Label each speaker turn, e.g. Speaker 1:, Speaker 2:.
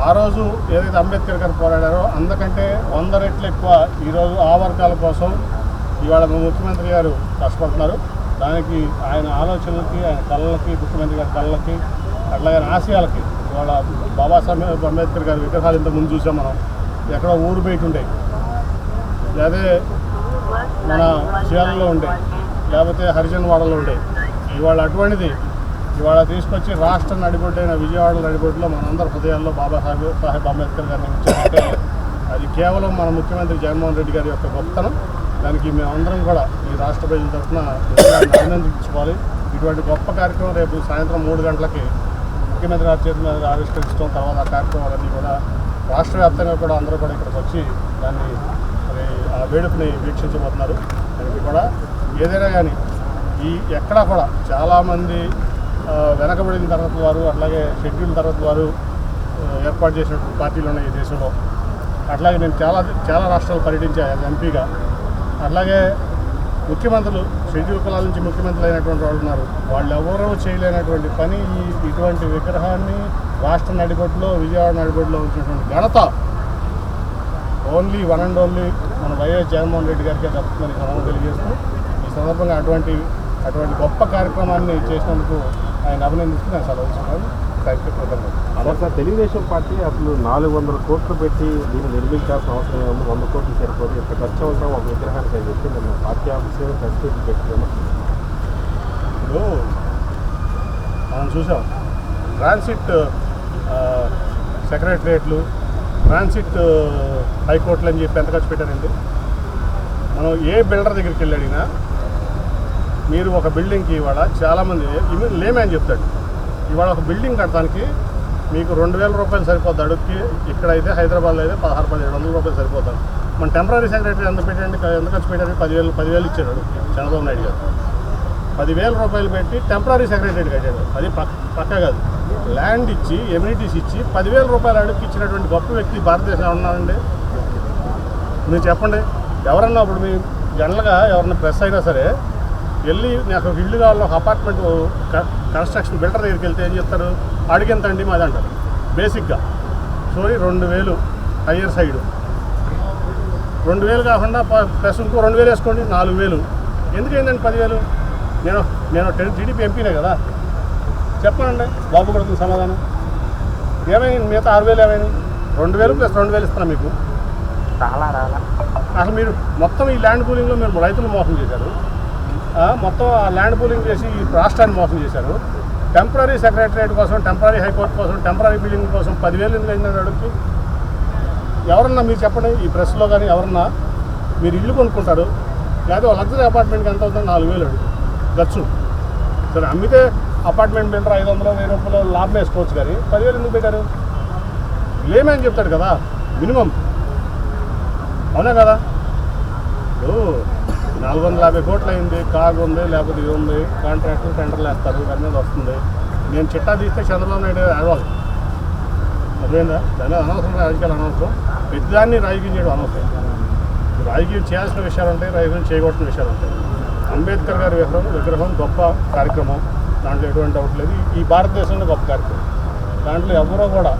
Speaker 1: ఆ రోజు ఏదైతే అంబేద్కర్ గారు పోరాడారో అందుకంటే 100 రెట్లు ఎక్కువ ఈరోజు ఆ వర్గాల కోసం ఇవాళ ముఖ్యమంత్రి గారు కష్టపడుతున్నారు. దానికి ఆయన ఆలోచనలకి, ఆయన కళలకి, ముఖ్యమంత్రి గారి కళలకి, అట్లాగే ఆశయాలకి ఇవాళ బాబాసాహెబ్ అంబేద్కర్ గారి విగ్రహాలు ఇంత ముందు చూసాం మనం. ఎక్కడో ఊరు బయట ఉండే, అదే మన చీరాలలో ఉండే, లేకపోతే హరిజన్వాడలో ఉండే. ఇవాళ అటువంటిది ఇవాళ తీసుకొచ్చి రాష్ట్ర నడిబొడ్డైన విజయవాడ నడిబొడ్డులో మనందరి హృదయాల్లో బాబాసాహెబ్ అంబేద్కర్ గారిని ఉంచారంటే అది కేవలం మన ముఖ్యమంత్రి జగన్మోహన్ రెడ్డి గారి యొక్క గొప్పతనం. దానికి మేమందరం కూడా ఈ రాష్ట్ర ప్రజల తరఫున అభినందించుకోవాలి. ఇటువంటి గొప్ప కార్యక్రమం రేపు సాయంత్రం 3 గంటలకి ముఖ్యమంత్రి గారి చేతి మీద ఆవిష్కరించడం, తర్వాత ఆ కార్యక్రమాలన్నీ కూడా రాష్ట్ర వ్యాప్తంగా కూడా అందరూ కూడా ఇక్కడికి వచ్చి దాన్ని మరి ఆ వేడుకని వీక్షించబోతున్నారు. దానికి కూడా ఏదైనా కానీ ఈ ఎక్కడా కూడా చాలామంది వెనకబడిన తరగతి వారు, అట్లాగే షెడ్యూల్ తరగతి వారు ఏర్పాటు చేసినటువంటి పార్టీలు ఉన్నాయి ఈ దేశంలో. అట్లాగే నేను చాలా రాష్ట్రాలు పర్యటించాను ఎంపీగా. అట్లాగే ముఖ్యమంత్రులు షెడ్యూల్ కులాల నుంచి ముఖ్యమంత్రులు అయినటువంటి వాళ్ళు ఉన్నారు. వాళ్ళు ఎవరూ చేయలేనటువంటి పని ఇటువంటి విగ్రహాన్ని రాష్ట్ర నడిబొడ్డులో, విజయవాడ నడిబొడ్డులో ఉంచినటువంటి ఘనత ఓన్లీ వన్ అండ్ ఓన్లీ మన వైఎస్ జగన్మోహన్ రెడ్డి గారికే దక్కుతుందని మనం తెలియజేస్తూ ఈ సందర్భంగా అటువంటి గొప్ప కార్యక్రమాన్ని చేసినందుకు ఆయన అభినందిస్తూ నేను సెలవు తీసుకున్నాను.
Speaker 2: అలా సార్, తెలుగుదేశం పార్టీ అసలు 400 కోట్లు పెట్టి దీన్ని నిర్మించాల్సిన అవసరం ఉంది, 100 కోట్లు సరిపోదు, ఎంత ఖర్చు అవుతాం ఒక విగ్రహానికి అని చెప్పి నేను పార్టీ ఆఫీసులో ఖర్చు పెట్టుకున్నాను.
Speaker 1: ఇప్పుడు మనం చూసాం ట్రాన్సిట్ సెక్రటరియట్లు, ట్రాన్సిట్ హైకోర్టులు అని చెప్పి ఎంత ఖర్చు పెట్టారండి. మనం ఏ బిల్డర్ దగ్గరికి వెళ్ళి అడిగినా మీరు ఒక బిల్డింగ్కి ఇవాళ చాలామంది లేమని చెప్తాడు. ఇవాళ ఒక బిల్డింగ్ కట్టడానికి మీకు 2,000 రూపాయలు సరిపోద్ది అడుగుకి. ఇక్కడైతే హైదరాబాద్లో అయితే 16,000-17,000 రూపాయలు సరిపోతారు. మన టెంపరీ సెక్రటరీ ఎంత పెట్టండి, ఎంత ఖర్చు పెట్టారు? 10,000 ఇచ్చాడు అడుగుకి చంద్రబాబు నాయుడు గారు. 10,000 రూపాయలు పెట్టి టెంపరీ సెక్రటరీ కట్టాడు. అది పక్క కాదు, ల్యాండ్ ఇచ్చి ఎమ్యూనిటీస్ ఇచ్చి 10,000 రూపాయలు అడుగుకి ఇచ్చినటువంటి గొప్ప వ్యక్తి భారతదేశంలో ఉన్నారండి. మీరు చెప్పండి, ఎవరన్నా ఇప్పుడు మీ జనరల్గా ఎవరన్నా ప్రెస్ అయినా సరే వెళ్ళి నాకు ఒక ఇల్లు కావాలి, ఒక అపార్ట్మెంట్ కన్స్ట్రక్షన్ బిల్డర్ దగ్గరికి వెళ్తే ఏం చెప్తారు? అడిగెంతండి మాది అంటారు బేసిక్గా. సో 2,000 హయ్యర్ సైడ్, 2,000 కాకుండా ప్లస్ ఇంకో 2,000 వేసుకోండి, 4,000. ఎందుకు ఏంటండి 10,000? నేను టీడీపీ ఎంపీనే కదా, చెప్పనండి బాబు కొడుతుంది సమాధానం. ఏమైంది మిగతా 6,000 ఏమైంది? 2,000 ప్లస్ 2,000 ఇస్తున్నాను మీకు. అసలు మీరు మొత్తం ఈ ల్యాండ్ పూలింగ్లో మీరు రైతులు మోసం చేశారు, మొత్తం ఆ ల్యాండ్ పూలింగ్ చేసి ఈ రాష్ట్రాన్ని మోసం చేశారు. టెంపరీ సెక్రటరియట్ కోసం, టెంపరీ హైకోర్టు కోసం, టెంపరీ బిల్డింగ్ కోసం 10,000 ఎందుకు అయిందని అడుగుతుంది. ఎవరన్నా మీరు చెప్పండి, ఈ ప్రెస్లో కానీ ఎవరన్నా మీరు ఇల్లు కొనుక్కుంటారు, లేదా లగ్జరీ అపార్ట్మెంట్కి ఎంత అవుతుంది? 4,000 అడుగు ఖర్చు. సరే అమ్మితే అపార్ట్మెంట్ బిల్డర్ 500-1000 రూపాయలు లాభం వేసుకోవచ్చు, కానీ 10,000 ఎందుకు పెట్టారు? లేమని చెప్తాడు కదా మినిమం, అవునా కదా? 450 కోట్లు అయింది, కాగ్ ఉంది, లేకపోతే ఇది ఉంది, కాంట్రాక్టర్ టెండర్లు వేస్తారు, దాని మీద వస్తుంది. నేను చిట్టా తీస్తే చంద్రబాబు నాయుడు అడవాలి, అదేందా? దాని మీద అనవసరం, రాజకీయాలు అనవసరం, పెద్దదాన్ని రాజకీయం చేయడం అనవసరం. రాజకీయం చేయాల్సిన విషయాలు ఉంటాయి, రాజకీయం చేయకూడసిన విషయాలు ఉంటాయి. అంబేద్కర్ గారి విగ్రహం గొప్ప కార్యక్రమం, దాంట్లో ఎటువంటి డౌట్ లేదు. ఈ భారతదేశంలో గొప్ప కార్యక్రమం, దాంట్లో ఎవరో కూడా